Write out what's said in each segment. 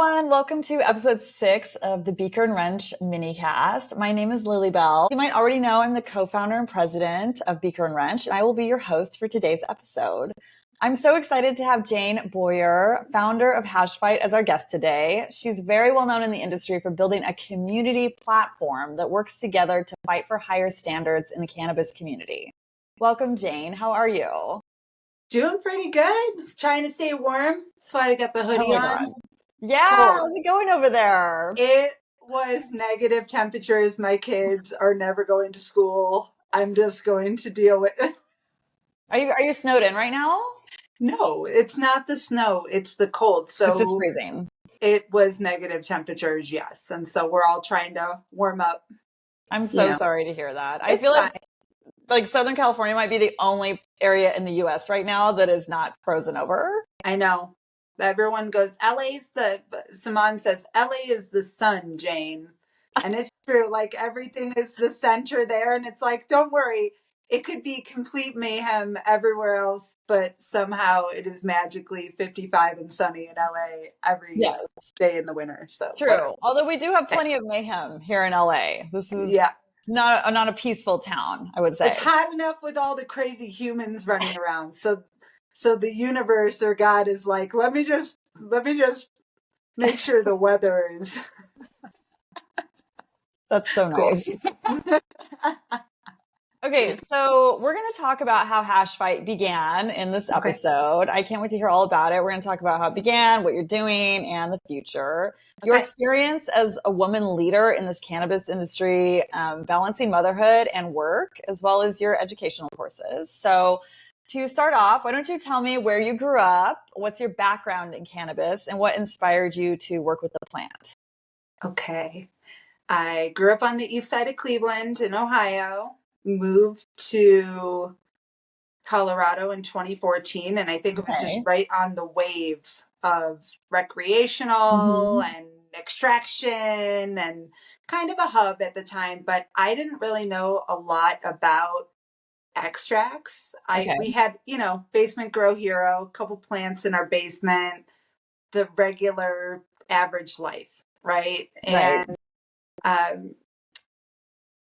everyone. Welcome to episode 6 of the Beaker and Wrench minicast. My name is Lilibel. You might already know I'm the co-founder and president of Beaker and Wrench, and I will be your host for today's episode. I'm so excited to have Jane Bowyer, founder of Hashfight, as our guest today. She's very well known in the industry for building a community platform that works together to fight for higher standards in the cannabis community. Welcome, Jane. How are you? Doing pretty good. Trying to stay warm. That's why I got the hoodie on. God. Yeah, how's it going over there? It was negative temperatures. My kids are never going to school. I'm just going to deal with it. Are you snowed in right now? No, it's not the snow. It's the cold. So it's just freezing. It was negative temperatures, yes. And so we're all trying to warm up. I'm so sorry to hear that. I feel like Southern California might be the only area in the U.S. right now that is not frozen over. I know. Everyone goes, Simone says, LA is the sun, Jane. And it's true. Like everything is the center there. And it's like, don't worry. It could be complete mayhem everywhere else, but somehow it is magically 55 and sunny in LA every day in the winter. So true. Whatever. Although we do have plenty of mayhem here in LA. This is not a peaceful town, I would say. It's hot enough with all the crazy humans running around. So the universe or God is like, let me just make sure the weather is. That's so nice. Okay, so we're going to talk about how Hashfight began in this episode. I can't wait to hear all about it. We're going to talk about how it began, what you're doing, and the future. Your experience as a woman leader in this cannabis industry, balancing motherhood and work, as well as your educational courses. So to start off, why don't you tell me where you grew up, what's your background in cannabis, and what inspired you to work with the plant? Okay. I grew up on the east side of Cleveland in Ohio. Moved to Colorado in 2014, and I think it was just right on the wave of recreational and extraction and kind of a hub at the time, but I didn't really know a lot about extracts. We had, basement grow hero, a couple plants in our basement, the regular average life, right? And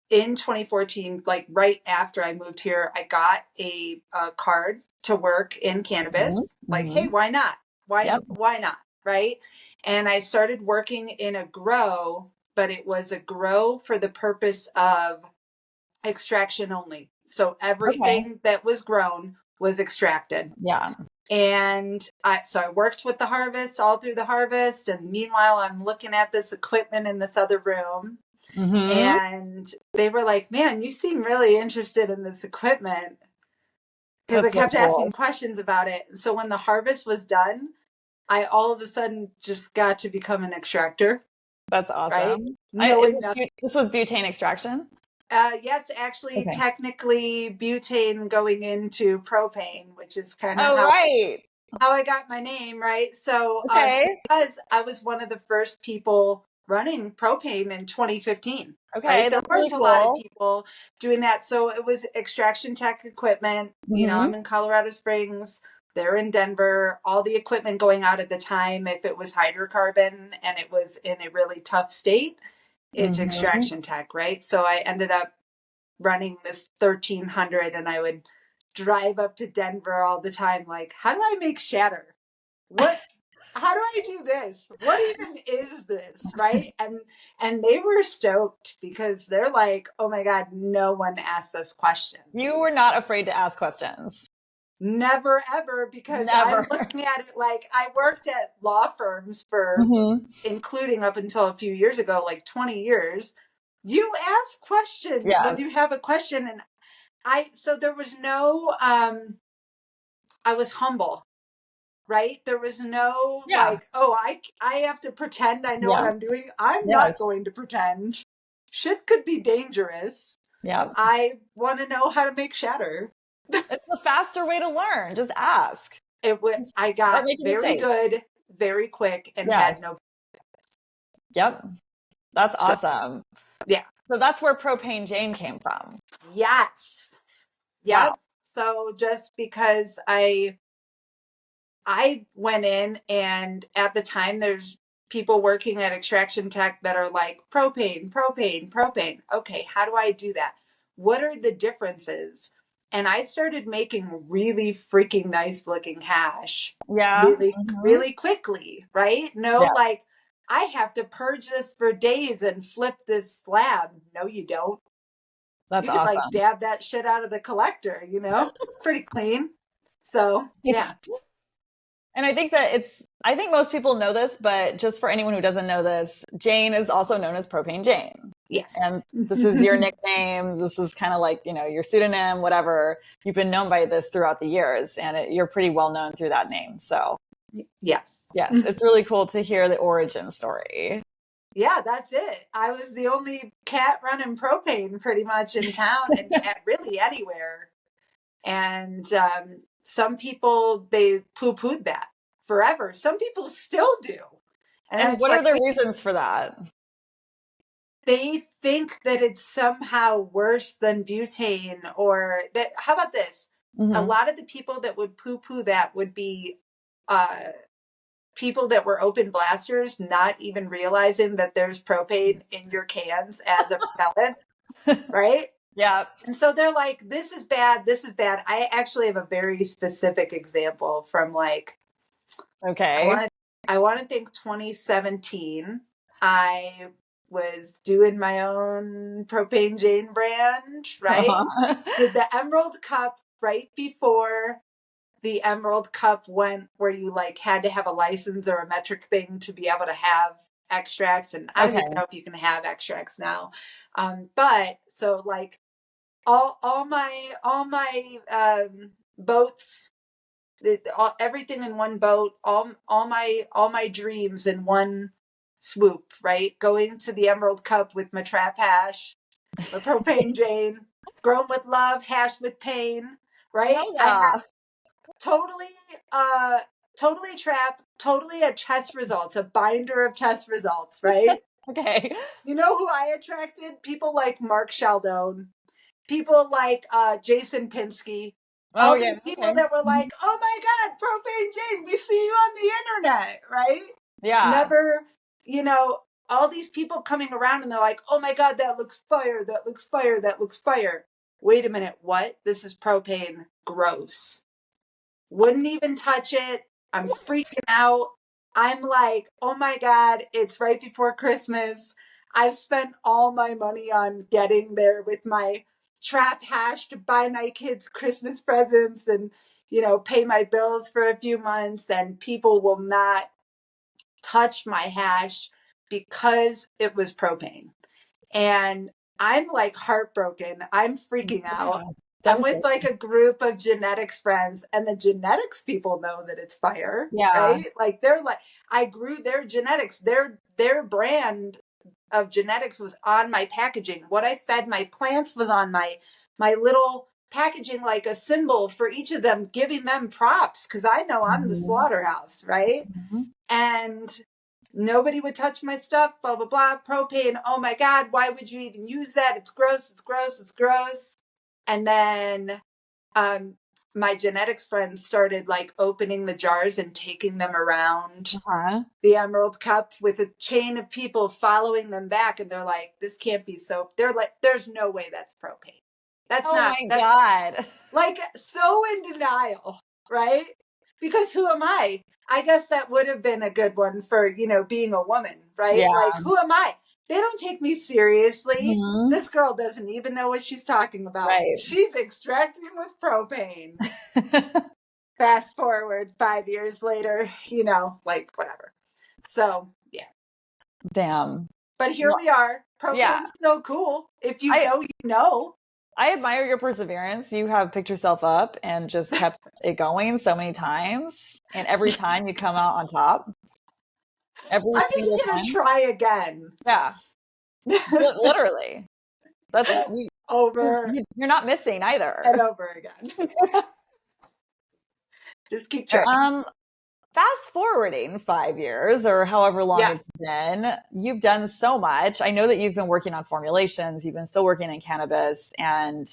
in 2014, like right after I moved here, I got a card to work in cannabis. Like, hey, why not? Why not? Right. And I started working in a grow, but it was a grow for the purpose of extraction only. So everything that was grown was extracted. Yeah. And I worked with the harvest all through the harvest. And meanwhile, I'm looking at this equipment in this other room. And they were like, man, you seem really interested in this equipment. Because I kept asking questions about it. So when the harvest was done, I all of a sudden just got to become an extractor. That's awesome. Right? This was butane extraction? Yes, actually, technically butane going into propane, which is kind of how I got my name, right? So because I was one of the first people running propane in 2015. Okay, there weren't a lot of people doing that. So it was extraction tech equipment. I'm in Colorado Springs. They're in Denver. All the equipment going out at the time, if it was hydrocarbon and it was in a really tough state, it's extraction tech, right? So I ended up running this 1300 and I would drive up to Denver all the time. Like, how do I make shatter? How do I do this? What even is this? Right. And they were stoked because they're like, oh my God, no one asked us questions. You were not afraid to ask questions. Never, ever, because I'm looking at it like I worked at law firms for, including up until a few years ago, like 20 years. You ask questions when you have a question. And so there was no, I was humble. Right? There was no like, oh, I have to pretend I know what I'm doing. I'm not going to pretend. Shit could be dangerous. Yeah. I want to know how to make shatter. It's a faster way to learn. Just ask. I got very good, very quick, and had no. Yep. That's awesome. Yeah. So that's where Propane Jane came from. Yes. Yep. Wow. So just because I went in, and at the time there's people working at Extraction Tech that are like propane, propane, propane. Okay, how do I do that? What are the differences? And I started making really freaking nice looking hash Yeah. really, really quickly, right? No, Yeah. like I have to purge this for days and flip this slab. No, you don't. That's You could like awesome. dab that shit out of the collector, you know? It's pretty clean. So, yeah. And I think that I think most people know this, but just for anyone who doesn't know this, Jane is also known as Propane Jane. Yes. And this is your nickname. This is kind of like, your pseudonym, whatever. You've been known by this throughout the years, and you're pretty well known through that name. So, yes. Yes, it's really cool to hear the origin story. Yeah, that's it. I was the only cat running propane pretty much in town and really anywhere. And some people, they poo-pooed that forever. Some people still do. And what are the reasons for that? They think that it's somehow worse than butane, or that, how about this? A lot of the people that would poo-poo that would be people that were open blasters, not even realizing that there's propane in your cans as a repellent, right? Yeah. And so they're like, this is bad, this is bad. I actually have a very specific example from like, okay, I want to think 2017. I was doing my own Propane Jane brand, right? Did the Emerald Cup right before the Emerald Cup went, where you like had to have a license or a metric thing to be able to have extracts. And I don't even know if you can have extracts now. But so like all my boats, everything in one boat, all my dreams in one swoop, right? Going to the Emerald Cup with my trap hash, my Propane Jane, grown with love, hashed with pain, right? Yeah. I have totally trap, totally a test results, a binder of test results, right? Okay. You know who I attracted? People like Mark Sheldon, people like Jason Pinsky, all these people that were like, oh my God, Propane Jane, we see you on the internet, right? Yeah. Never, all these people coming around and they're like, oh my God, that looks fire, that looks fire, that looks fire. Wait a minute, what? This is propane. Gross. Wouldn't even touch it. I'm freaking out. I'm like, oh my God, it's right before Christmas. I've spent all my money on getting there with my trap hash to buy my kids Christmas presents and, pay my bills for a few months, and people will not touch my hash because it was propane. And I'm like heartbroken. I'm freaking out. I'm with like a group of genetics friends, and the genetics people know that it's fire, right? Like they're like, I grew their genetics. Their brand of genetics was on my packaging. What I fed my plants was on my little packaging, like a symbol for each of them, giving them props because I know I'm the slaughterhouse, right? And nobody would touch my stuff, blah, blah, blah. Propane, oh my God, why would you even use that? It's gross, it's gross, it's gross. And then my genetics friends started like opening the jars and taking them around the Emerald Cup with a chain of people following them back. And they're like, this can't be soap. They're like, there's no way that's propane. That's not. Oh my God. Like so in denial, right? Because who am I? I guess that would have been a good one for, being a woman, right? Yeah. Like, who am I? They don't take me seriously. This girl doesn't even know what she's talking about. Right. She's extracting with propane. Fast forward 5 years later, like whatever. So, yeah. Damn. But here we are. Propane's still cool. If you know, you know. I admire your perseverance. You have picked yourself up and just kept it going so many times. And every time you come out on top. I'm just going to try again. Yeah. Literally. That's over. You're not missing either. And over again. Just keep trying. Fast forwarding 5 years or however long it's been, you've done so much. I know that you've been working on formulations. You've been still working in cannabis. And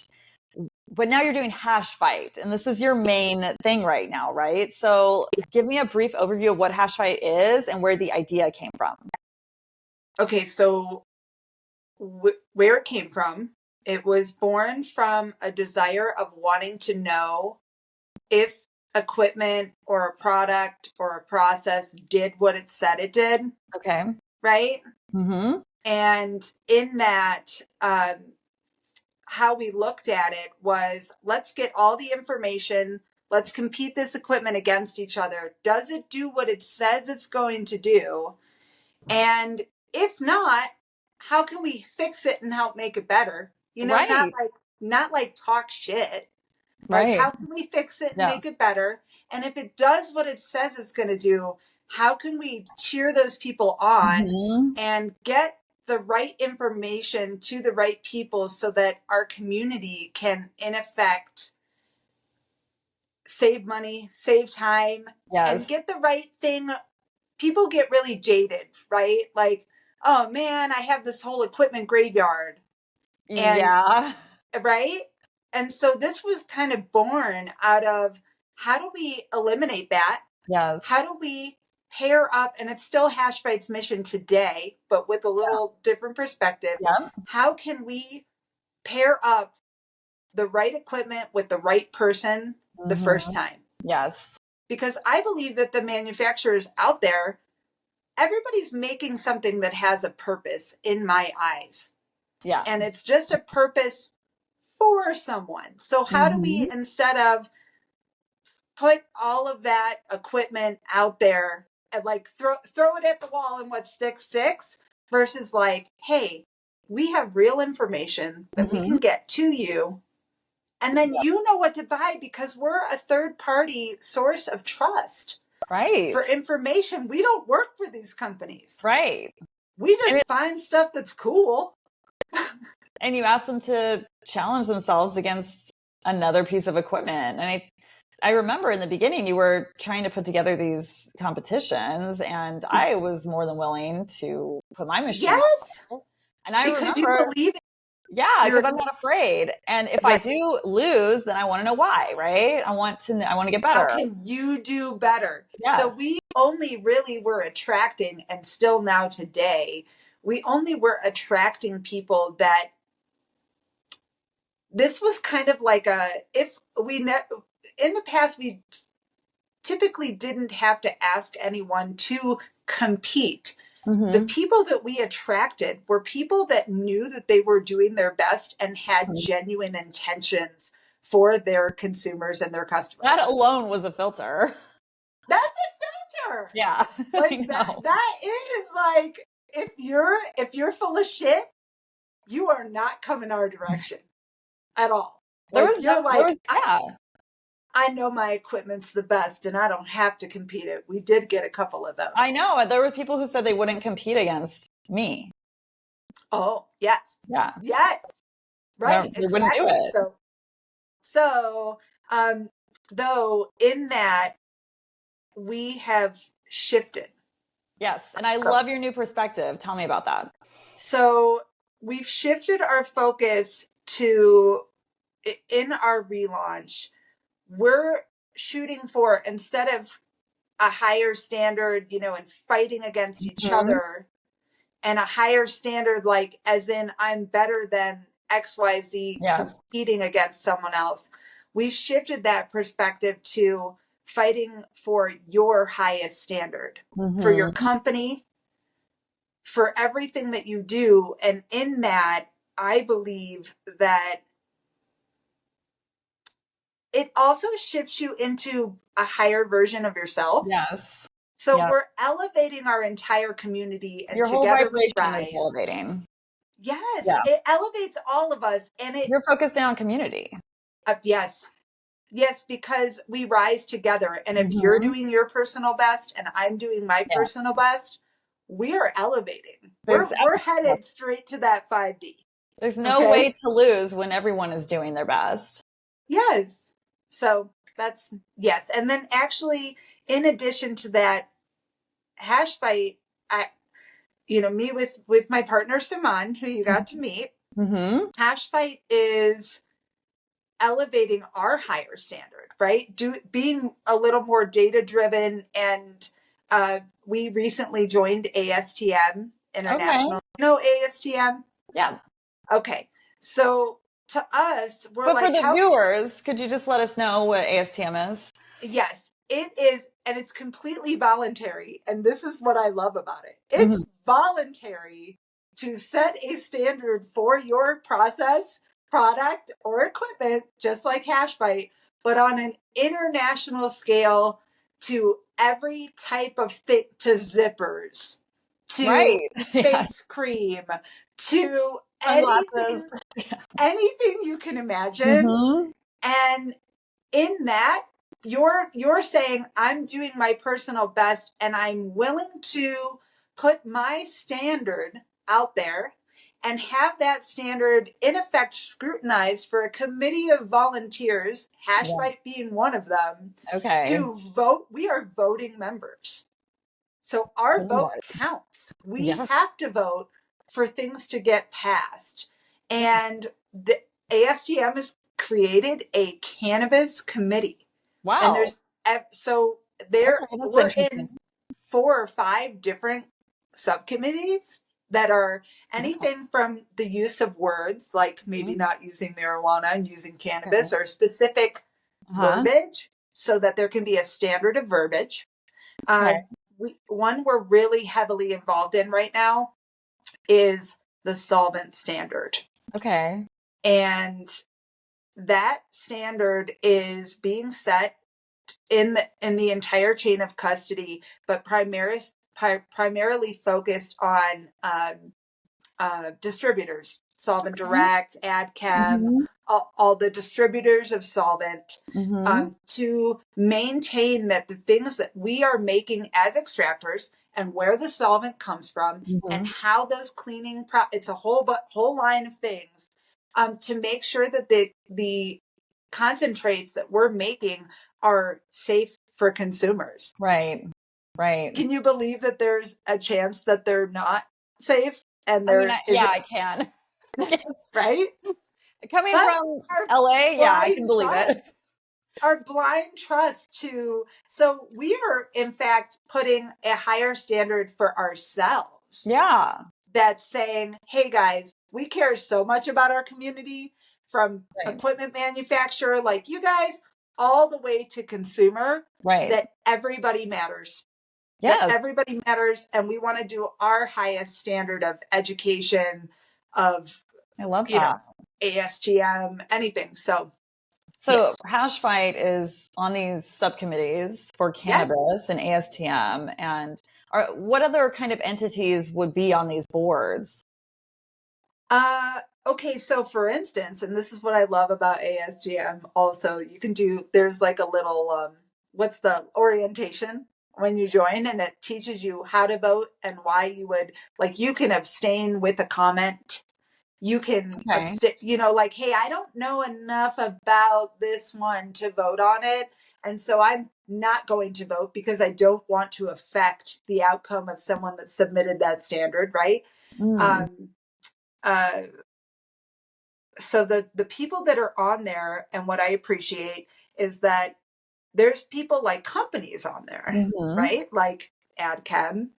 but now you're doing Hashfight, and this is your main thing right now, right? So give me a brief overview of what Hashfight is and where the idea came from. Okay, so where it came from, it was born from a desire of wanting to know if equipment or a product or a process did what it said it did. Okay. Right? Mm-hmm. And in that, how we looked at it was, let's get all the information. Let's compete this equipment against each other. Does it do what it says it's going to do? And if not, how can we fix it and help make it better? You know, Right. not like talk shit. Like, Right. how can we fix it and Yes. make it better? And if it does what it says it's going to do, how can we cheer those people on and get the right information to the right people so that our community can, in effect, save money, save time, and get the right thing? People get really jaded, right? Like, oh man, I have this whole equipment graveyard. And right? And so this was kind of born out of, how do we eliminate that? Yes. How do we pair up, and it's still Hashfight's mission today, but with a little different perspective. Yeah. How can we pair up the right equipment with the right person the first time? Yes. Because I believe that the manufacturers out there, everybody's making something that has a purpose in my eyes. Yeah. And it's just a purpose for someone. So how do we, instead of put all of that equipment out there and like throw it at the wall and what sticks, versus like, hey, we have real information that we can get to you, and then you know what to buy, because we're a third party source of trust. Right. For information. We don't work for these companies. Right. We just find stuff that's cool. And you ask them to challenge themselves against another piece of equipment. And I remember in the beginning, you were trying to put together these competitions, and I was more than willing to put my machine. Yes. And I because remember, you believe it. Yeah, because I'm not afraid. And if I do lose, then I want to know why, right? I want to get better. How can you do better? Yes. So we only really were attracting, and still now today, we only were attracting people that, this was kind of like in the past, we typically didn't have to ask anyone to compete. The people that we attracted were people that knew that they were doing their best and had genuine intentions for their consumers and their customers. That alone was a filter. That's a filter. Yeah. Like that is like, if you're full of shit, you are not coming our direction at all. I know my equipment's the best and I don't have to compete it. We did get a couple of those. I know. There were people who said they wouldn't compete against me. Oh, yes. Yeah. Yes. Right. They wouldn't do it. So, though, in that, we have shifted. Yes. And I love your new perspective. Tell me about that. So we've shifted our focus to, in our relaunch, we're shooting for, instead of a higher standard, and fighting against each other, and a higher standard, like as in I'm better than XYZ, competing against someone else. We've shifted that perspective to fighting for your highest standard, for your company, for everything that you do. And in that, I believe that it also shifts you into a higher version of yourself. Yes. So we're elevating our entire community, and your whole together vibration is elevating. Yes, it elevates all of us, and you're focused on community. Yes, because we rise together. And if you're doing your personal best and I'm doing my personal best, we are elevating. We're headed straight to that 5D. There's no way to lose when everyone is doing their best. Yes. So that's, and then actually, in addition to that, Hashfight, me with my partner Saman, who you got to meet, Hashfight is elevating our higher standard, right? Being a little more data driven. And we recently joined ASTM International. Okay. You know ASTM? Yeah. Okay. So to us, we're But for like, the how? viewers, could you just let us know what ASTM is? Yes, it is. And it's completely voluntary. And this is what I love about it. It's Mhm. voluntary to set a standard for your process, product, or equipment, just like Hashfight, but on an international scale to every type of thing, to zippers, to Right. Yes. face cream, to Sunglasses. anything you can imagine. Mm-hmm. And in that, you're saying, I'm doing my personal best and I'm willing to put my standard out there and have that standard in effect scrutinized for a committee of volunteers, Yeah. Hashfight being one of them, Okay. to vote. We are voting members. So our vote counts. We Yeah. have to vote for things to get passed. And the ASTM has created a cannabis committee. And Wow. so Okay, that's we're interesting. in 4 or 5 different subcommittees that are anything from the use of words, like maybe not using marijuana and using cannabis, or specific verbiage, so that there can be a standard of verbiage. Okay. One we're really heavily involved in right now is the solvent standard. Okay. And that standard is being set in the entire chain of custody, but primarily focused on distributors, Solvent Direct, AdChem, Mm-hmm. all the distributors of solvent, Mm-hmm. to maintain that the things that we are making as extractors and where the solvent comes from and Mm-hmm. how those cleaning it's a whole line of things, to make sure that the concentrates that we're making are safe for consumers. Right. Right. Can you believe that there's a chance that they're not safe? And I mean, there isn't, I can. Yes. right? Coming But from our LA, yeah, I can blind believe trust, it. so we are in fact putting a higher standard for ourselves. Yeah. That's saying, hey guys, we care so much about our community, from Right. equipment manufacturer like you guys all the way to consumer, Right. that everybody matters. Yes. That everybody matters, and we want to do our highest standard of education, of I love that. ASTM, anything. So So yes. Hashfight is on these subcommittees for Yes. cannabis and ASTM. And what other kind of entities would be on these boards? Okay, so for instance, and this is what I love about ASGM also, there's like a little, what's the orientation when you join, and it teaches you how to vote and why you would, like, you can abstain with a comment. You can Okay. abstain, like, hey, I don't know enough about this one to vote on it. And so I'm not going to vote because I don't want to affect the outcome of someone that submitted that standard, right? Mm. Uh, so the people that are on there, and what I appreciate is that there's people like companies on there, Mm-hmm. right? Like AdChem,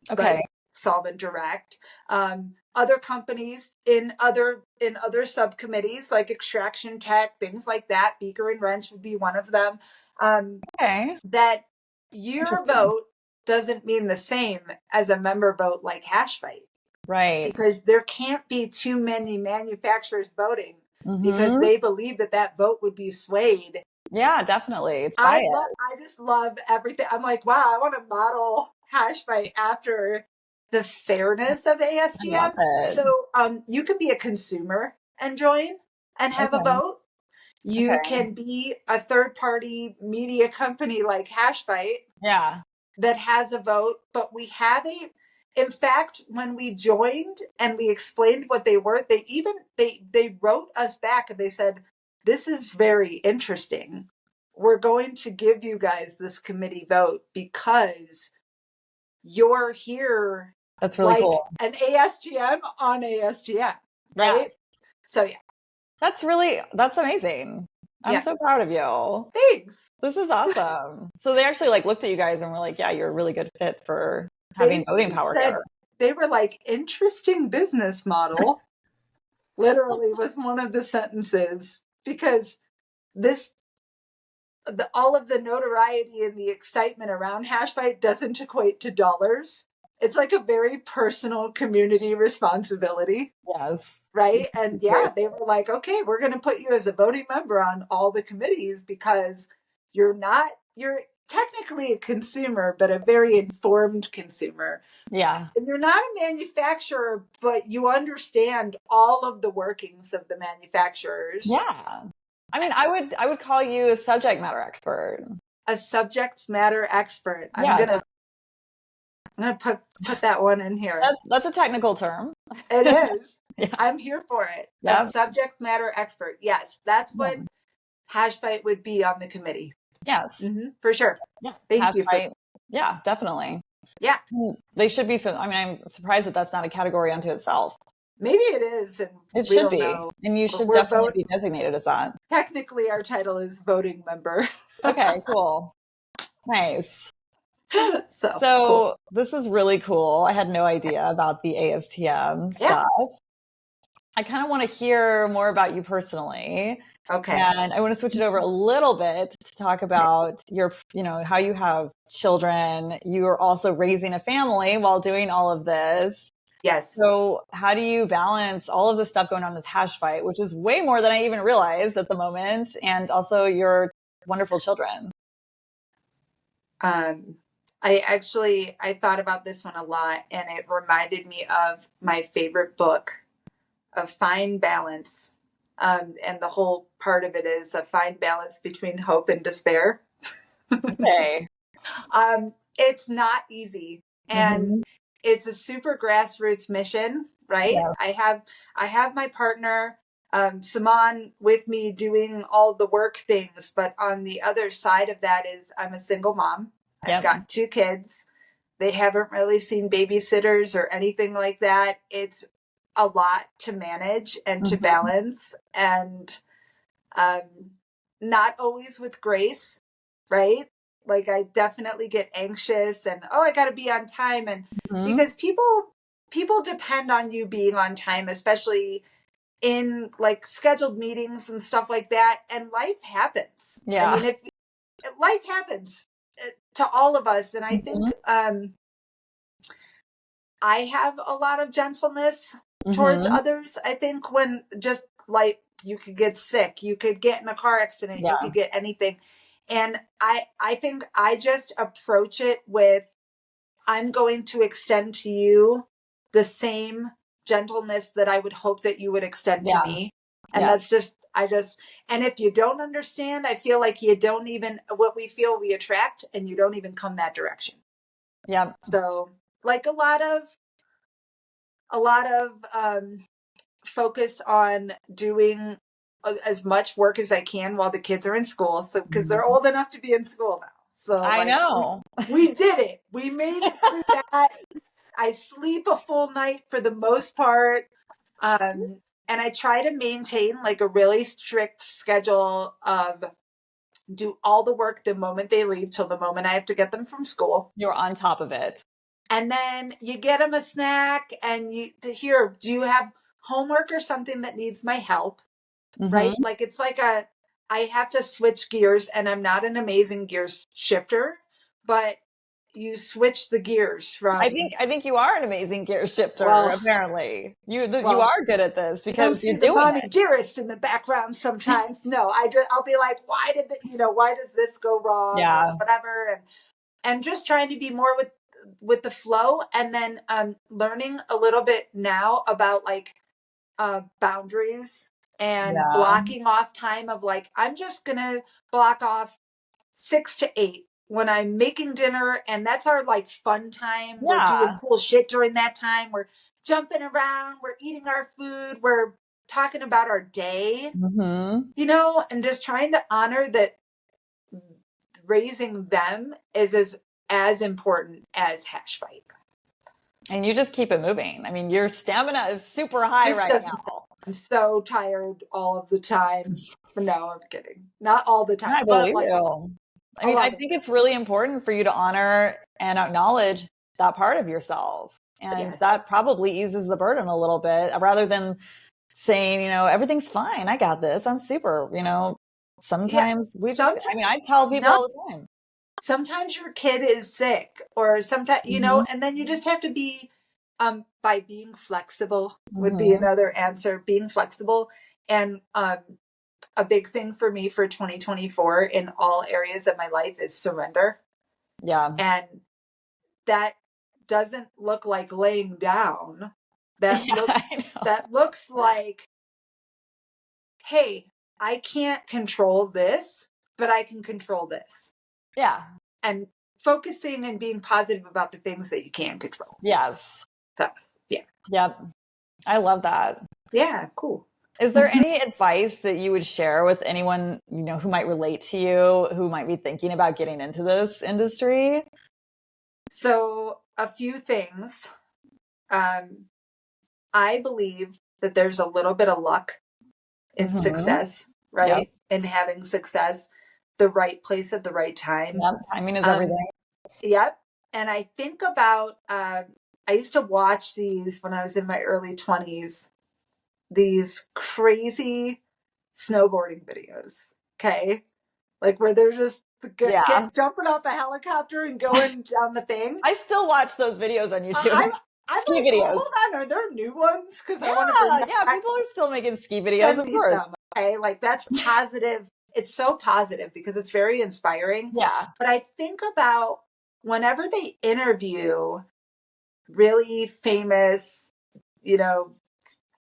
Okay. like Solvent Direct, other companies in other subcommittees like Extraction Tech, things like that. Beaker and Wrench would be one of them. Okay. That your Interesting. vote doesn't mean the same as a member vote like Hashfight. Right. Because there can't be too many manufacturers voting, because Mm-hmm. they believe that vote would be swayed. Yeah, definitely. It's I biased. just love everything. I'm like, wow, I want to model Hashfight after the fairness of I love ASTM. it. So you can be a consumer and join and have a Okay. vote. You Okay. can be a third party media company like Hashfight Yeah. that has a vote, but we have in fact, when we joined and we explained what they were, they wrote us back and they said, this is very interesting. We're going to give you guys this committee vote because you're here That's really like cool. an ASGM on ASGM, right? Yes. So yeah. That's amazing. I'm Yeah. so proud of you. Thanks. This is awesome. So they actually like looked at you guys and were like, yeah, you're a really good fit for having voting power here. They were like, interesting business model, literally was one of the sentences, because all of the notoriety and the excitement around Hashfight doesn't equate to dollars. It's like a very personal community responsibility. Yes. Right. And yeah, they were like, okay, we're going to put you as a voting member on all the committees because you're technically a consumer, but a very informed consumer. Yeah. And you're not a manufacturer, but you understand all of the workings of the manufacturers. Yeah. I mean, I would call you a subject matter expert. A subject matter expert. Yeah, I'm gonna put that one in here. That's a technical term. It is. Yeah. I'm here for it. Yep. A subject matter expert. Yes, that's what Hashfight would be on the committee. Yes. Mm-hmm, for sure. Yeah. Thank you. Yeah, definitely. Yeah. They should be. I mean, I'm surprised that that's not a category unto itself. Maybe it is. And it should be. Know. And you should definitely be designated as that. Technically, our title is voting member. Okay, cool. Nice. So cool. This is really cool. I had no idea about the ASTM stuff. I kind of want to hear more about you personally. Okay. And I want to switch it over a little bit to talk about your, how you have children. You are also raising a family while doing all of this. Yes. So how do you balance all of the stuff going on with Hashfight, which is way more than I even realized at the moment, and also your wonderful children? I thought about this one a lot, and it reminded me of my favorite book, of Fine Balance. And the whole part of it is a fine balance between hope and despair. Okay. It's not easy, and it's a super grassroots mission, right? Yeah. I have my partner, Saman, with me doing all the work things, but on the other side of that is I'm a single mom. I've got 2 kids. They haven't really seen babysitters or anything like that. It's a lot to manage and to balance, and not always with grace, right? Like I definitely get anxious and, I got to be on time. And because people depend on you being on time, especially in like scheduled meetings and stuff like that. And life happens. Yeah. I mean, life happens to all of us. And I think I have a lot of gentleness towards others. I think when just like you could get sick, you could get in a car accident, you could get anything. And I think I just approach it with, I'm going to extend to you the same gentleness that I would hope that you would extend to me. And that's just, and if you don't understand, I feel like you don't even, what we feel we attract, and you don't even come that direction. Yeah. So like a lot of focus on doing as much work as I can while the kids are in school. So, because they're old enough to be in school now. So I know we did it. We made it through that. I sleep a full night for the most part. And I try to maintain like a really strict schedule of do all the work the moment they leave till the moment I have to get them from school. You're on top of it. And then you get them a snack and do you have homework or something that needs my help? Right? Like it's like I have to switch gears, and I'm not an amazing gears shifter, but you switch the gears from. I think you are an amazing gear shifter. Apparently, you are good at this because you're doing mommy dearest in the background sometimes. No, I'll be like, why does this go wrong? Yeah, or whatever, and just trying to be more with the flow, and then learning a little bit now about like boundaries. And blocking off time of like, I'm just going to block off 6 to 8 when I'm making dinner. And that's our like fun time. We're doing cool shit during that time. We're jumping around. We're eating our food. We're talking about our day, and just trying to honor that raising them is as important as Hashfight. And you just keep it moving. I mean, your stamina is super high right now. I'm so tired all of the time. No, I'm kidding. Not all the time, I but believe like you. I a mean, I lot of think it. it's really important for you to honor and acknowledge that part of yourself. And Yes. that probably eases the burden a little bit rather than saying, everything's fine. I got this. I'm super, Yeah. sometimes Sometimes I tell people not. all the time. Sometimes your kid is sick, or sometimes, and then you just have to be, by being flexible would be another answer. Being flexible. And a big thing for me for 2024 in all areas of my life is surrender. Yeah. And that doesn't look like laying down. That looks like, hey, I can't control this, but I can control this. Yeah. And focusing and being positive about the things that you can control. Yes. So, yeah. Yep. I love that. Yeah, cool. Is there any advice that you would share with anyone, who might relate to you, who might be thinking about getting into this industry? So, a few things. I believe that there's a little bit of luck in success, right? Yes. In having success, the right place at the right time. Yep. Timing is everything. Yep. And I think about, I used to watch these when I was in my early 20s, these crazy snowboarding videos. Okay. Like where they're just jumping off a helicopter and going down the thing. I still watch those videos on YouTube. I'm ski like, videos. hold on, are there new ones? Because I want to bring them back. People are still making ski videos, Send of me course. some, okay, like that's positive. It's so positive because it's very inspiring. Yeah. But I think about whenever they interview really famous,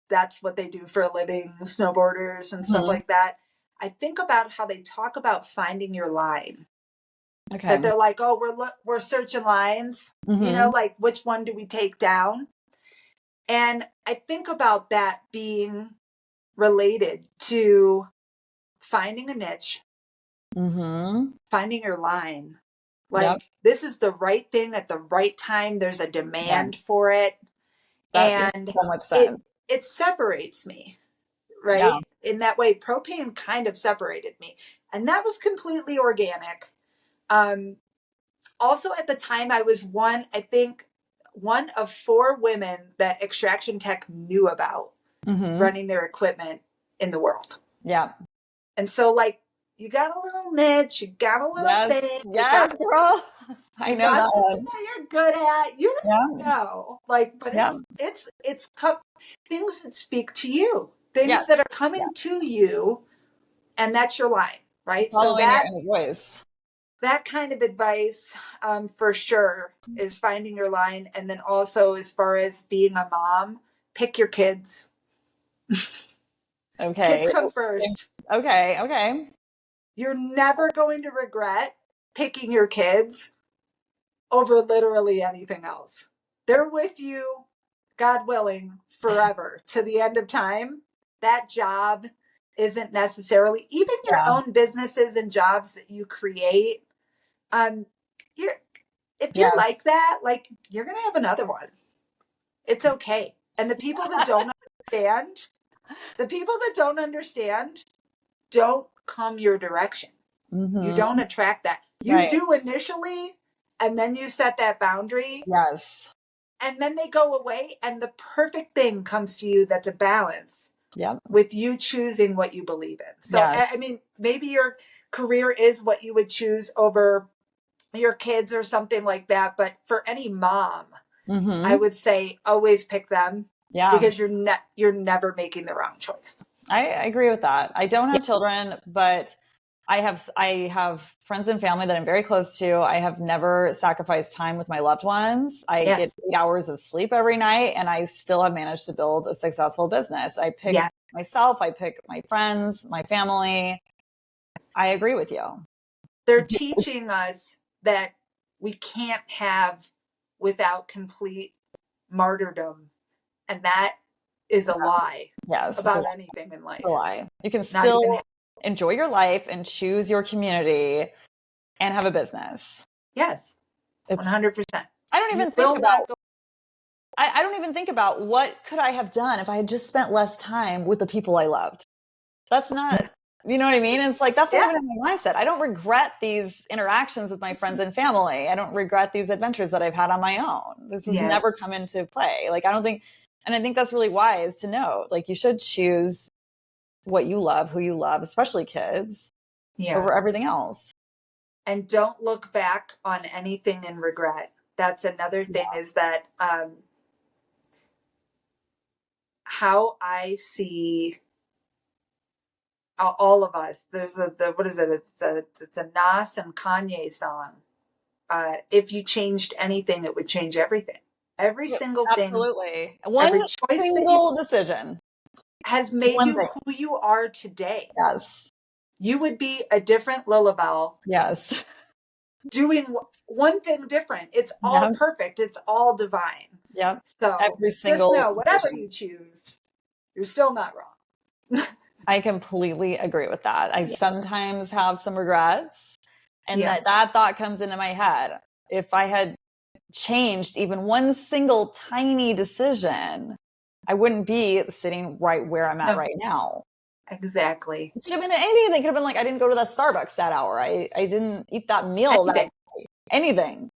that's what they do for a living, snowboarders and stuff like that. I think about how they talk about finding your line. Okay. That they're like, oh, we're searching lines, like which one do we take down? And I think about that being related to finding a niche, finding your line. Like this is the right thing at the right time. There's a demand for it. That and makes so much sense. It separates me, right? Yeah. In that way, propane kind of separated me. And that was completely organic. Also at the time I was one of 4 women that Extraction Tech knew about running their equipment in the world. Yeah. And so like you got a little niche, you got a little thing. Yes, girl. I know that one. That you're good at. You don't know. Like, but it's things that speak to you. Things that are coming to you, and that's your line, right? Following your inner voice. That kind of advice, for sure, is finding your line. And then also, as far as being a mom, pick your kids. Okay. Kids come first. Okay. You're never going to regret picking your kids over literally anything else. They're with you, God willing, forever to the end of time. That job isn't necessarily, even your own businesses and jobs that you create. If you're like that, like you're going to have another one. It's okay. And the people that don't understand, don't come your direction. You don't attract that. You do initially, and then you set that boundary. Yes. And then they go away, and the perfect thing comes to you that's a balance with you choosing what you believe in. So, I mean, maybe your career is what you would choose over your kids or something like that. But for any mom, I would say always pick them because you're never making the wrong choice. I agree with that. I don't have children, but I have friends and family that I'm very close to. I have never sacrificed time with my loved ones. I get 8 hours of sleep every night, and I still have managed to build a successful business. I pick myself, I pick my friends, my family. I agree with you. They're teaching us that we can't have without complete martyrdom. And that is a lie about anything in life. It's a lie. You can still enjoy your life and choose your community and have a business. Yes, 100%. I don't even think about I don't even think about what could I have done if I had just spent less time with the people I loved. That's not, you know what I mean? It's like, that's not even in my mindset. I don't regret these interactions with my friends and family. I don't regret these adventures that I've had on my own. This has never come into play. Like, I don't think, and I think that's really wise to know. Like, you should choose what you love, who you love, especially kids, over everything else. And don't look back on anything in regret. That's another thing is that how I see all of us. There's what is it? It's a Nas and Kanye song. If you changed anything, it would change everything. Every single thing. Absolutely. One choice single decision has made you who you are today. Yes. You would be a different Lilibel. Yes. Doing one thing different. It's all perfect. It's all divine. Yep. So every single just know, whatever you choose, you're still not wrong. I completely agree with that. I sometimes have some regrets, and that thought comes into my head. If I had changed even one single tiny decision, I wouldn't be sitting right where I'm at right now. Exactly. It could have been anything. It could have been like, I didn't go to that Starbucks that hour. I didn't eat that meal. Anything.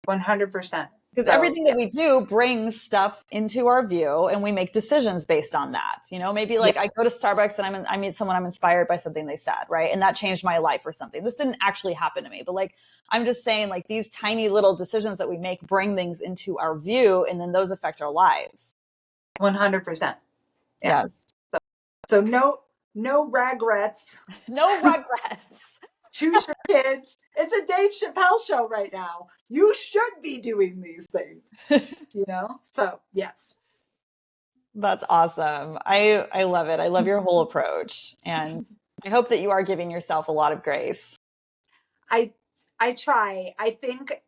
100%. Because everything that we do brings stuff into our view, and we make decisions based on that. You know, maybe like I go to Starbucks and I meet someone I'm inspired by something they said, right? And that changed my life or something. This didn't actually happen to me, but like, I'm just saying, like, these tiny little decisions that we make bring things into our view, and then those affect our lives. 100%. Yes. So no regrets. No regrets. Choose your kids. It's a Dave Chappelle show right now. You should be doing these things, you know? So, yes. That's awesome. I love it. I love your whole approach. And I hope that you are giving yourself a lot of grace. I try. I think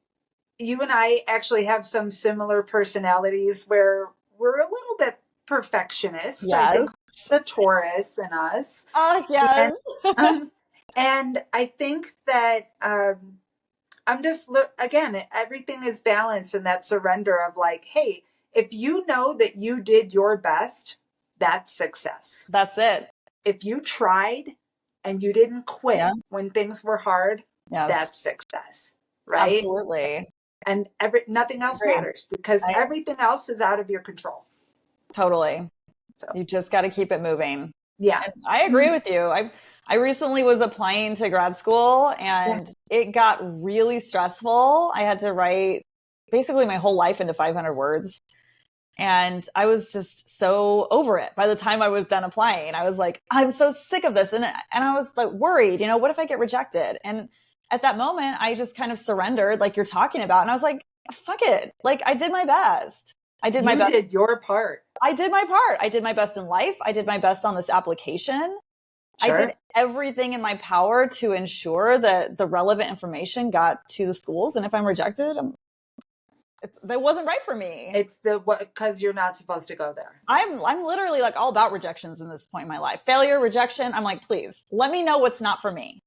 you and I actually have some similar personalities where we're a little bit perfectionist. Yes. I think the Taurus in us. Oh, yes. And I think that I'm just, again, everything is balance and that surrender of like, hey, if you know that you did your best, that's success. That's it. If you tried and you didn't quit when things were hard, that's success. Right? Absolutely. And nothing else matters because everything else is out of your control. Totally. So. You just got to keep it moving. Yeah. And I agree with you. I recently was applying to grad school, and it got really stressful. I had to write basically my whole life into 500 words. And I was just so over it. By the time I was done applying, I was like, I'm so sick of this. And I was like worried, you know, what if I get rejected? And at that moment, I just kind of surrendered, like you're talking about. And I was like, fuck it. Like, I did my best. You did your part. I did my part. I did my best in life. I did my best on this application. Sure. I did everything in my power to ensure that the relevant information got to the schools. And if I'm rejected, that wasn't right for me. It's because you're not supposed to go there. I'm literally like all about rejections in this point in my life. Failure, rejection. I'm like, please let me know what's not for me,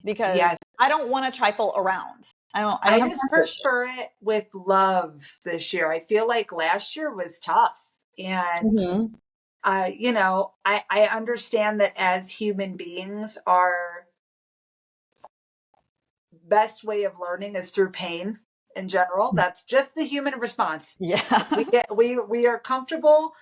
because I don't want to trifle around. I just prefer it with love this year. I feel like last year was tough. And, you know, I understand that as human beings, our best way of learning is through pain in general. That's just the human response. Yeah. We are comfortable,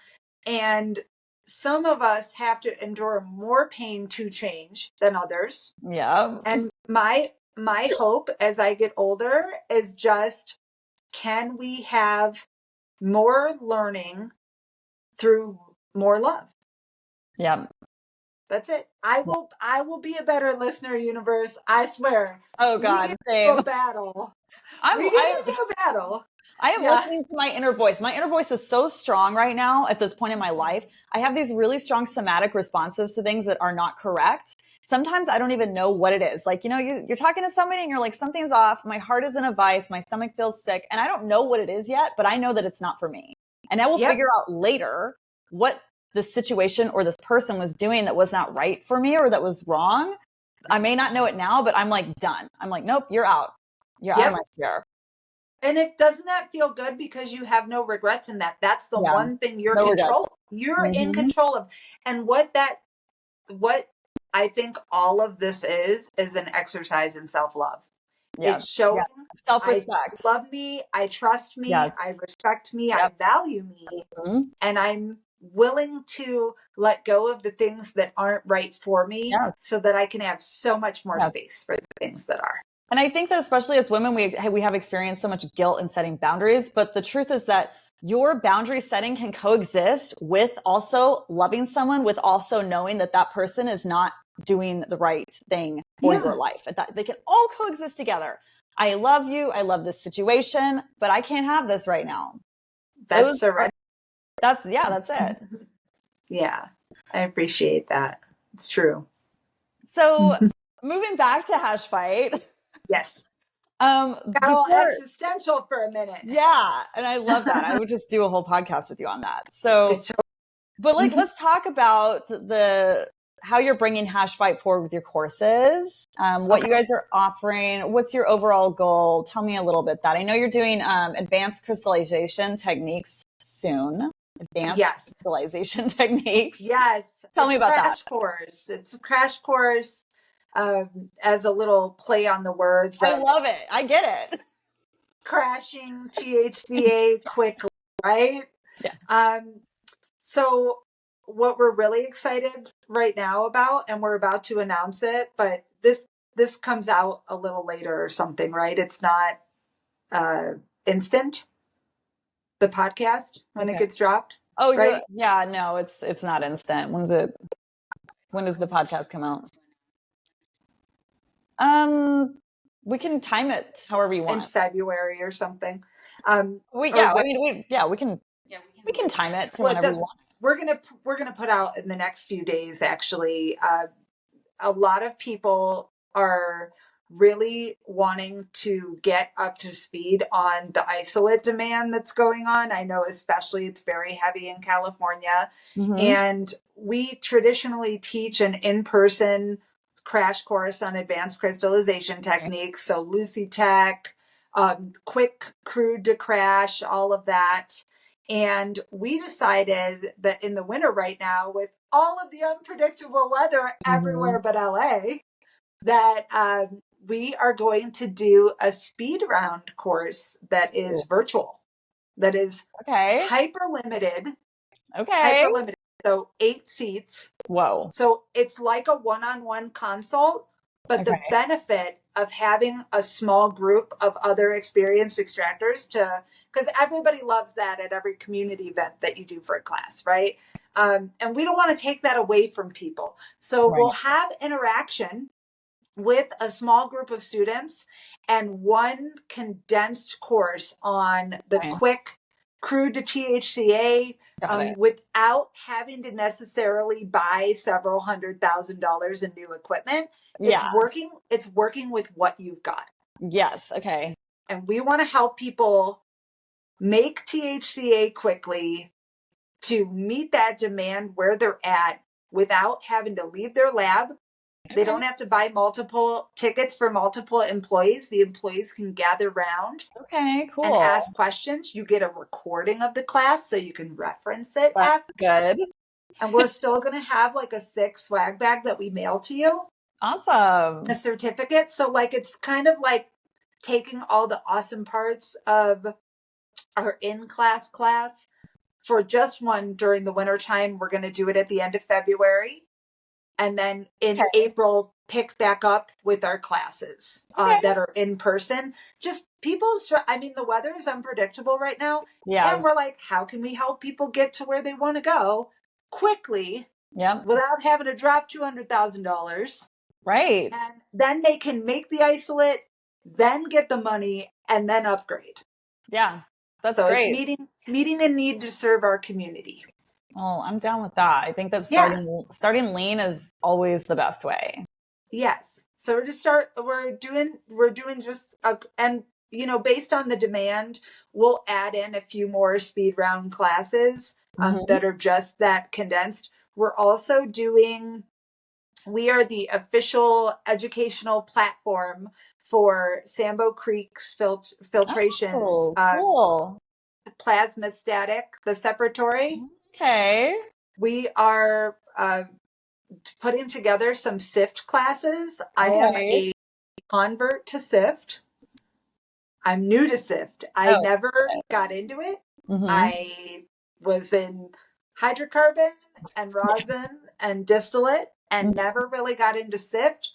and some of us have to endure more pain to change than others. Yeah. And my hope as I get older is just, can we have more learning through more love? Yeah. That's it. I will be a better listener, universe. I swear. Oh God, same. Battle. We get into a battle. I am listening to my inner voice. My inner voice is so strong right now at this point in my life. I have these really strong somatic responses to things that are not correct. Sometimes I don't even know what it is. Like, you know, you're talking to somebody and you're like, something's off. My heart is in a vice. My stomach feels sick. And I don't know what it is yet, but I know that it's not for me. And I will figure out later what the situation or this person was doing that was not right for me or that was wrong. I may not know it now, but I'm like, done. I'm like, nope, you're out. You're out of my sphere. And it doesn't that feel good because you have no regrets in that. That's the Yeah. one thing you're No regrets. you're in Mm-hmm. control of. And what I think all of this is an exercise in self-love. Yeah. It's showing Yeah. I Self-respect. love me, I trust me, Yes. I respect me, I Yep. value me, Mhm. and I'm willing to let go of the things that aren't right for me Yes. so that I can have so much more Yes. space for the things that are. And I think that especially as women, we have experienced so much guilt in setting boundaries. But the truth is that your boundary setting can coexist with also loving someone, with also knowing that that person is not doing the right thing for your life. That they can all coexist together. I love you. I love this situation, but I can't have this right now. That's surrender. That's it. Yeah, I appreciate that. It's true. So moving back to Hashfight. Yes. Got a little existential for a minute. Yeah. And I love that. I would just do a whole podcast with you on that. So, but like, let's talk about how you're bringing Hashfight forward with your courses, what you guys are offering. What's your overall goal? Tell me a little bit that. I know you're doing advanced crystallization techniques soon. Crystallization techniques. Yes. Tell me about that. It's a crash course as a little play on the words. I love it. I get it. Crashing THCA quickly, right? Yeah. So what we're really excited right now about, and we're about to announce it, but this comes out a little later or something, right? It's not instant, the podcast when it gets dropped. Oh, right? No, it's not instant. When does the podcast come out? We can time it however you want. In February or something. We can time it to whenever you want. We're gonna put out in the next few days. Actually, a lot of people are really wanting to get up to speed on the isolate demand that's going on. I know especially it's very heavy in California. Mm-hmm. And we traditionally teach an in-person crash course on advanced crystallization techniques. So Lucy Tech, quick crude to crash, all of that. And we decided that in the winter right now, with all of the unpredictable weather everywhere but LA, that we are going to do a speed round course that is virtual, that is hyper limited. Hyper limited. So 8 seats. Whoa. So it's like a one-on-one consult, but the benefit of having a small group of other experienced extractors because everybody loves that at every community event that you do for a class, right? And we don't want to take that away from people. So we'll have interaction with a small group of students and one condensed course on the quick crude to THCA without having to necessarily buy several $100,000 in new equipment. It's working with what you've got. Yes. Okay. And we want to help people make THCA quickly to meet that demand where they're at without having to leave their lab. They don't have to buy multiple tickets for multiple employees. The employees can gather around. Okay, cool. And ask questions. You get a recording of the class so you can reference it. That's good. And we're still going to have like a 6 swag bag that we mail to you. Awesome. A certificate. So like it's kind of like taking all the awesome parts of our in-class class for just one during the winter time. We're going to do it at the end of February. And then in April, pick back up with our classes that are in person. Just the weather is unpredictable right now. Yeah. And we're like, how can we help people get to where they want to go quickly without having to drop $200,000? Right. And then they can make the isolate, then get the money, and then upgrade. Yeah, that's great. It's meeting a need to serve our community. Oh, I'm down with that. I think that starting lean is always the best way. Yes. So we're doing just based on the demand, we'll add in a few more speed round classes that are just that condensed. We're also we are the official educational platform for Sambo Creek's filtrations, Oh, cool. plasmastatic, the separatory. Okay. We are putting together some SIFT classes. I am Okay. a convert to SIFT. I'm new to SIFT. I Oh, never okay. got into it. Mm-hmm. I was in hydrocarbon and rosin and distillate and never really got into SIFT.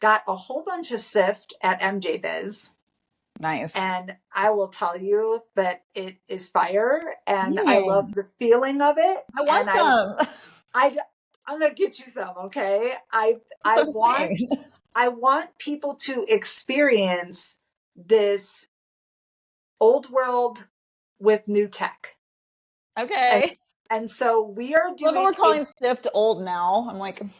Got a whole bunch of SIFT at MJ Biz. Nice. And I will tell you that it is fire, and I Yay. love the feeling of it. I want And some. I'm gonna get you some, okay? That's what I'm saying. I want people to experience this old world with new tech. Okay. And so we are Well, doing we're calling SIFT old now. I'm like, I'm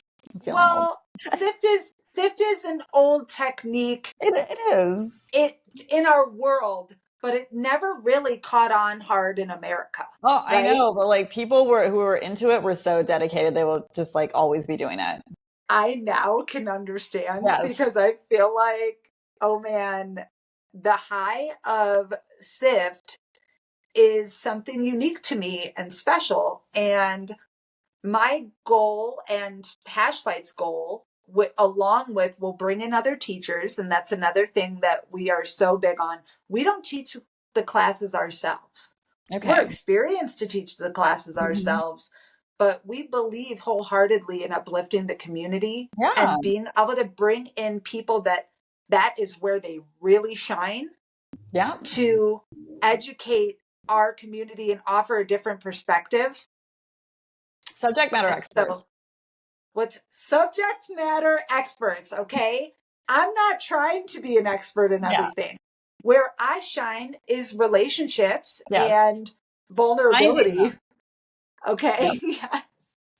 feeling old. well, SIFT is an old technique. It is. It in our world, but it never really caught on hard in America. Oh, I right? know, but like people who were into it were so dedicated, they will just like always be doing it. I now can understand Yes. because I feel like, oh man, the high of SIFT is something unique to me and special. And my goal and Hashfight's goal, along with, we'll bring in other teachers. And that's another thing that we are so big on. We don't teach the classes ourselves. Okay. We're experienced to teach the classes ourselves, but we believe wholeheartedly in uplifting the community and being able to bring in people that is where they really shine. Yeah. To educate our community and offer a different perspective. Subject matter experts. So, what's subject matter experts, okay? I'm not trying to be an expert in everything. Where I shine is relationships and vulnerability. Okay. Yes.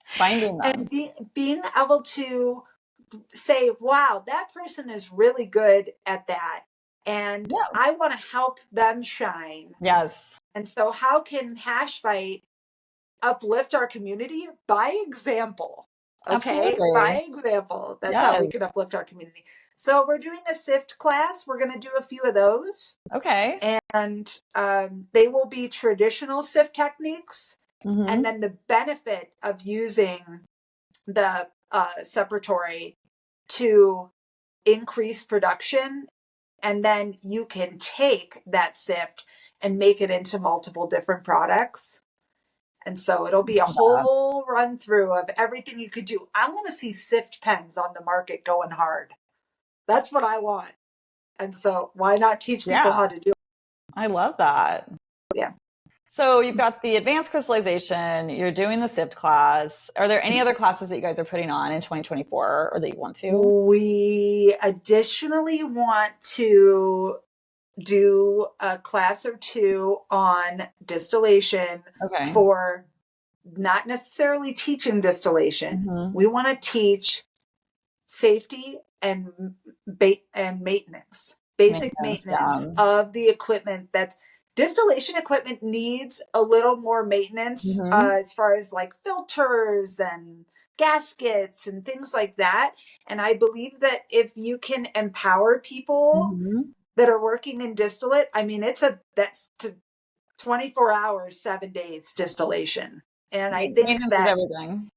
Finding them. And being able to say, wow, that person is really good at that. And I want to help them shine. Yes. And so how can Hashfight uplift our community? By example. Okay. Absolutely. By example. That's how we can uplift our community. So we're doing a SIFT class. We're going to do a few of those. Okay. And they will be traditional SIFT techniques. And then the benefit of using the separatory to increase production. And then you can take that SIFT and make it into multiple different products. And so it'll be a whole run through of everything you could do. I want to see SIFT pens on the market going hard. That's what I want. And so why not teach people how to do it? I love that. Yeah. So you've got the advanced crystallization, you're doing the SIFT class. Are there any other classes that you guys are putting on in 2024 or that you want to? We additionally want to do a class or two on distillation for not necessarily teaching distillation. We want to teach safety and maintenance, basic maintenance of the equipment. That's distillation equipment needs a little more maintenance as far as like filters and gaskets and things like that. And I believe that if you can empower people that are working in distillate, I mean, that's 24 hours, 7 days distillation. And I think maintenance that is everything.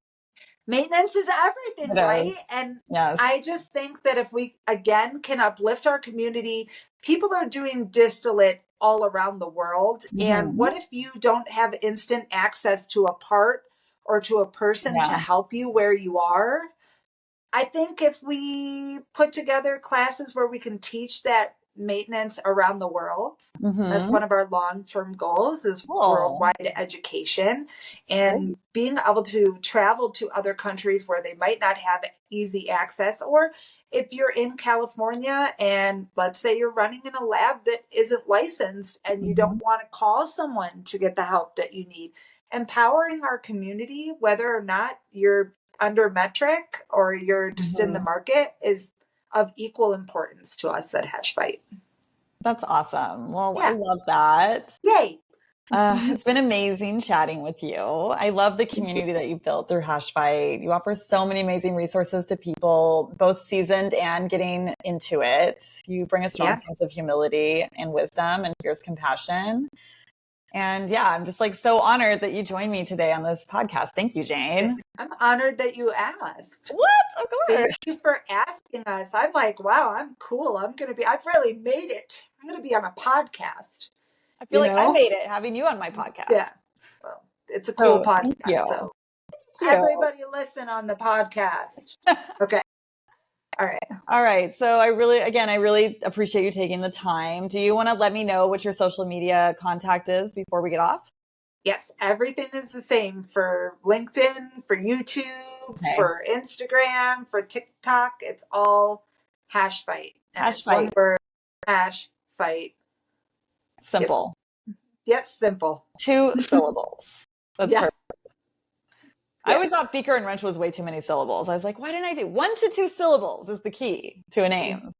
Maintenance is everything, right? And I just think that if we, again, can uplift our community, people are doing distillate all around the world. And what if you don't have instant access to a part or to a person to help you where you are? I think if we put together classes where we can teach that maintenance around the world, that's one of our long-term goals, is worldwide education and being able to travel to other countries where they might not have easy access. Or if you're in California and let's say you're running in a lab that isn't licensed and you don't want to call someone to get the help that you need, empowering our community, whether or not you're under metric or you're just in the market, is of equal importance to us at Hashfight. That's awesome. Well, I love that. Yay. It's been amazing chatting with you. I love the community that you built through Hashfight. You offer so many amazing resources to people, both seasoned and getting into it. You bring a strong sense of humility and wisdom and fierce compassion. And yeah, I'm just like so honored that you joined me today on this podcast. Thank you, Jane. I'm honored that you asked. What? Of course. Thank you for asking us. I'm like, wow, I'm cool. I've really made it. I'm going to be on a podcast. I feel like I made it having you on my podcast. Yeah. Well, it's a cool podcast. Thank you. So everybody listen on the podcast. Okay. All right. So I really appreciate you taking the time. Do you want to let me know what your social media contact is before we get off? Yes. Everything is the same for LinkedIn, for YouTube, for Instagram, for TikTok. It's all Hashfight. It's one word, Hashfight. Simple. Yes, simple. 2 syllables. That's perfect. Yeah. I always thought Beaker and Wrench was way too many syllables. I was like, why didn't I do 1 to 2 syllables is the key to a name.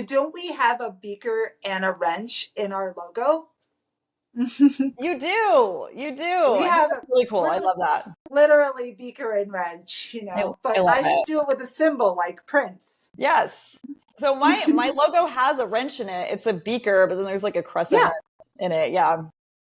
Don't we have a beaker and a wrench in our logo? You do. We have really cool. I love that. Literally beaker and wrench, but I just do it with a symbol like Prince. Yes. So my logo has a wrench in it. It's a beaker, but then there's like a crescent in it. Yeah.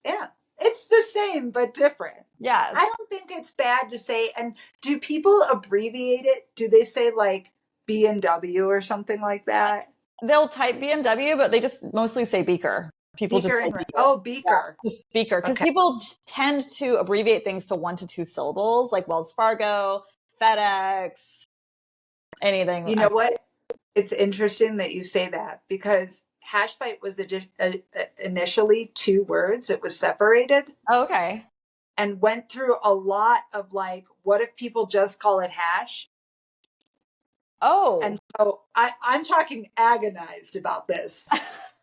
Yeah. It's the same, but different. Yes. I don't think it's bad to say, and do people abbreviate it? Do they say like B&W or something like that? They'll type B&W, but they just mostly say beaker. People beaker just say beaker. Oh, beaker. Yeah, just beaker. Because people tend to abbreviate things to 1 to 2 syllables, like Wells Fargo, FedEx, anything. You know what? It's interesting that you say that because Hashfight was initially 2 words. It was separated. Oh, okay. And went through a lot of like, what if people just call it hash? Oh. And so I'm talking agonized about this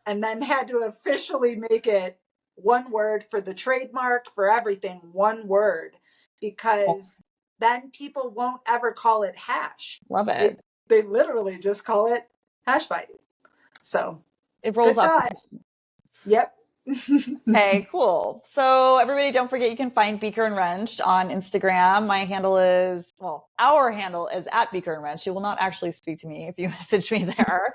and then had to officially make it 1 word for the trademark, for everything, 1 word, because then people won't ever call it hash. Love it. They literally just call it Hashfight. So it rolls off. Yep. Okay, cool. So everybody, don't forget you can find Beaker and Wrench on Instagram. Our handle is at Beaker and Wrench. You will not actually speak to me if you message me there.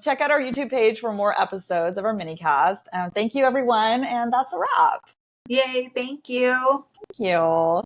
Check out our YouTube page for more episodes of our minicast. Thank you, everyone, and that's a wrap. Yay! Thank you. Thank you.